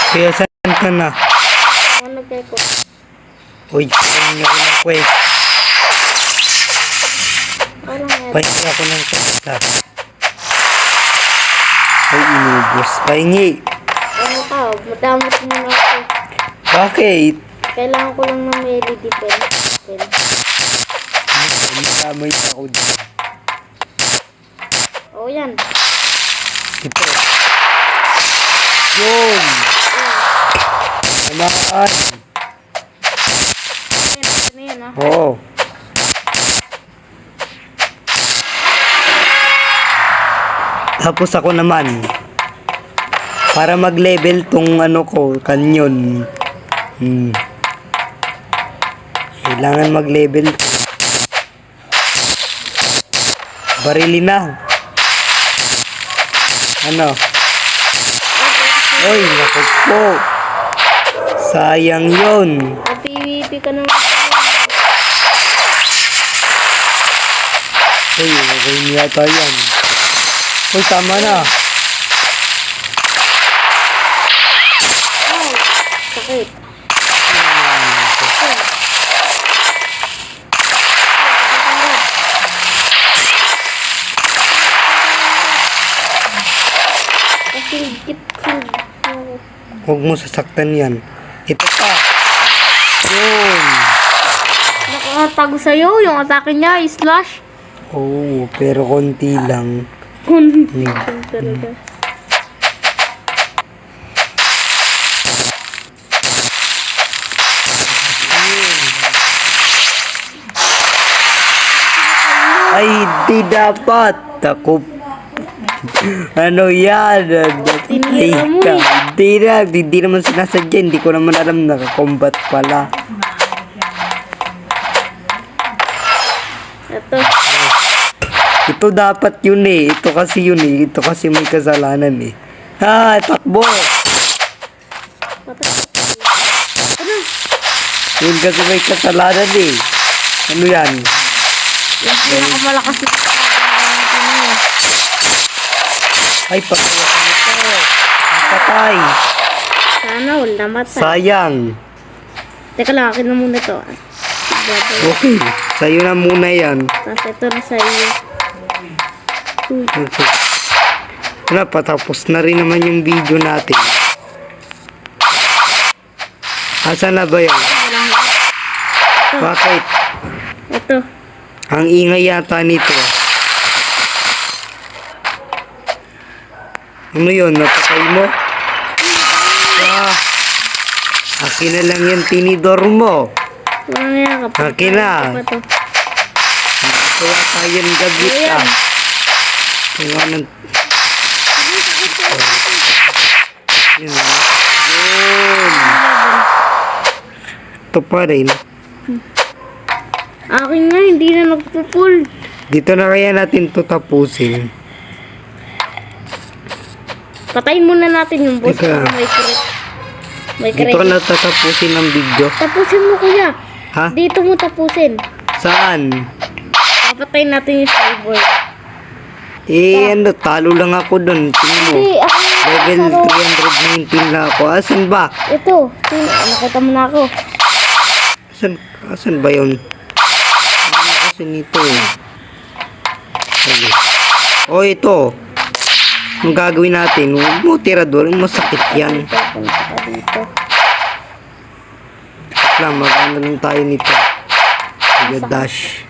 Kaya saan ka na? Ano kay ko? Uy, pahingi ako ng quest. Parang yan. Pahingi ako ng quest. Ay, inubos. Pahingi. Ano ka? Madamot mo na ako. Bakit? Kailangan ko lang ng LED pen. Damay ako dyan. Oo yan. Ito. Yun! Tamaan! Ano yan ah? Oo. Tapos ako naman. Para mag-level tong ano ko, kanyon. Kailangan mag-level. Barili na. Ano? Oy, naku po. Sayang yun. PVP ka naman. Uy, okay niya tayo yan. Uy, tama na. Ay, sakit. Kill. Huwag mo sasaktan yan. Ito pa. Yun. Nakatago sa'yo yung atake niya, slash. Oo, pero konti lang. Talaga. Ay, di dapat. Ako. Ano yan? Ay ka. Di naman sinasadya. Hindi ko naman alam nakakombat pala. Ito. Ito dapat yun eh. Ito kasi yun eh. Ito kasi may kasalanan eh. Ha, takbo. Yun kasi may kasalanan eh. Ano yan? Yung pinakamalakas na Ay, patay ako nito. Patay. sana all namatay. Sayang. Teka lang, akin na muna to. Okay. Sa'yo na muna yan. Tapos ito na sa iyo. Okay. Wala, patapos na rin naman yung video natin. Asan na ba yun? Bakit? Ito. Ang ingay yata nito. Ano yun? Napatay mo? Ah, akin na lang yung tinidor mo. Wala nga yan kapag. Akin na. Kaya tayong gabit ah. Kung anong... Yun. Yun. Ito pa rin. Akin nga, hindi na nagpo-pull. Dito na kaya natin to tapusin. Patayin muna natin yung boss. Teka. Para may crit. May Dito ka crit. na tatapusin ng video. Tapusin mo kuya. Ha? Dito mo tapusin. Saan? Papatayin natin yung cyborg. Eh, ano, talo lang ako dun. Tingnan mo. Hindi, ako Level yung 319 na ako. Asan ba? ito. Nakita mo na ako. Asan ba yun? Ano kasi nito eh? Sige. Oh, ito. Ang gagawin natin, huwag mo tirador. Masakit yan. Dito, punta ka dito. Wait lang, mag-ano lang tayo nito. Sige, dash.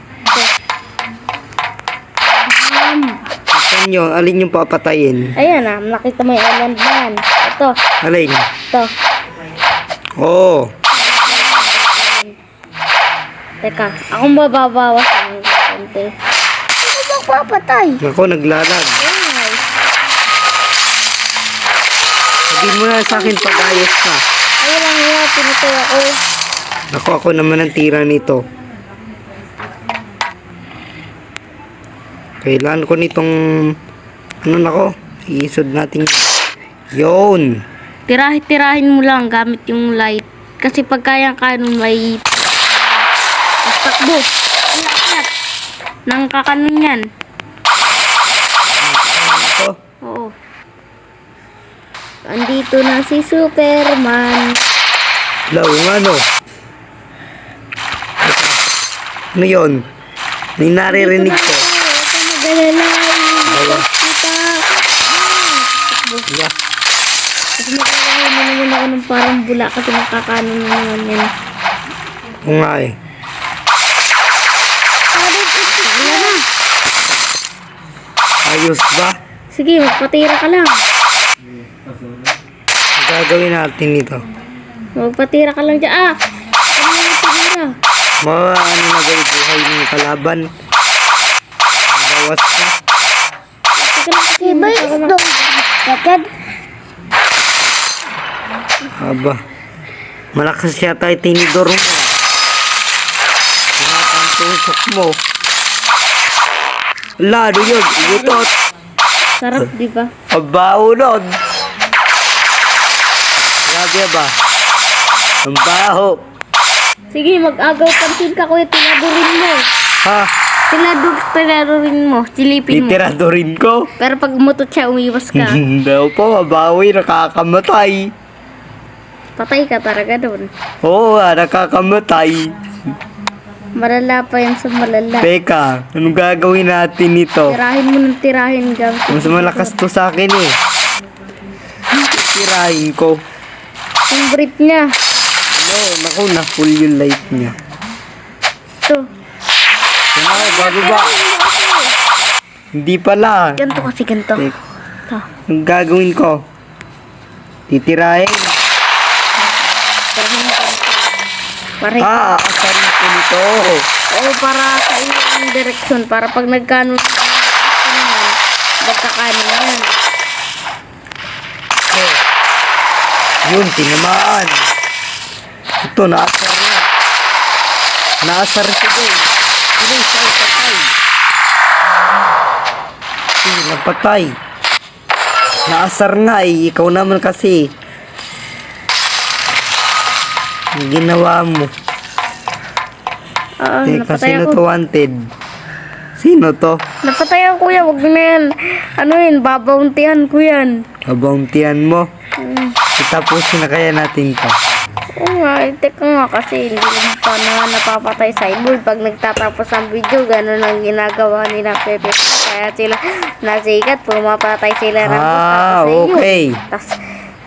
Saan nyo? Alin yung papatayin? Ayan ah, nakita mo yung island man. Ito, Alin? ito. Oo. Teka, akong bababawas ng konti. Ako magpapatay. Ako, naglalag. Ay, Sabihin mo na sa akin pag-ayos ka. ayun lang nga, pinatay ako. Ako naman ang tira nito. Kailangan ko nitong ano nako, iisod natin yun. Tirahin mo lang gamit yung light. Kasi pagkaya ka nung may takbo. Alat. Nang kakanon yan. Ito. Oo. Andito na si Superman. Hello, ano? Ano yun? May naririnig ko. Huwag ka mag-alala. Bawa. Kita. Yeah. Kasi magkakaroon na naman ako ng parang bula kasi nakakano na naman yan. Oo nga eh. Wala na. Ayos ba? Sige, magpatira ka lang. Ang gagawin natin ito? Magpatira ka lang dyan. Ano yung patira? Ano na ba yung buhay ng kalaban? Bawas na. Iba yung isdong. Bakit? Aba. Malakas yata yung tinidor mo. Tinatang tusok mo. Ala, ano yun? Utot. Sarap, di ba? Abaho nun. Grabe ba? Ang baho. Sige, mag-agaw pansin ka kuya. Tinadurin mo. Ha? Tinadurin mo. Silipin mo. Titiradorin ko? Pero pag umutot siya, umiwas ka. Hindi po, mabawi, nakakamatay. Patay ka talaga doon. Oo nakakamatay. Malala pa yan sa malala. Teka, anong gagawin natin nito? Tirahin mo ng tirahin gamit. Mas malakas to sa akin eh. Tirahin ko. Yung brief niya. Ano, naku, na full yung light niya. Ito. Ano, bago ba? Hindi pala. Ganto kasi ganto. Teka, Ito. anong gagawin ko? Titirahin. Tirahin mo. Para Aasarin ko nito. Oo, para sa iyong direksyon. Para pag nagkano naman, magkakano yan. Oh. Yun, tinamaan. Ito, naasar na. Naasar siya doon. Tuloy siya, patay. Napatay. Naasar nga eh. Ikaw naman kasi. Ang ginawa mo. Teka, Napatay sino ako. to wanted? Sino to? Napatay ako kuya, wag na yan. Ano yun, babauntihan ko yan. Kabauntihan mo. Itapusin na kaya natin to. Oo nga, teka nga kasi hindi naman pa na napapatay sa cyborg. Pag nagtatapos ang video, gano'n ang ginagawa nila Pepe. Kaya sila nasikat, pumapatay sila ng Okay. Tapos,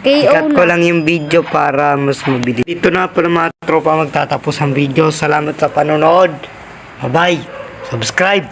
KO Ikat ko na. lang yung video para mas mabilis. Dito na pala mga tropa magtatapos ang video. Salamat sa panonood. Bye-bye. Subscribe.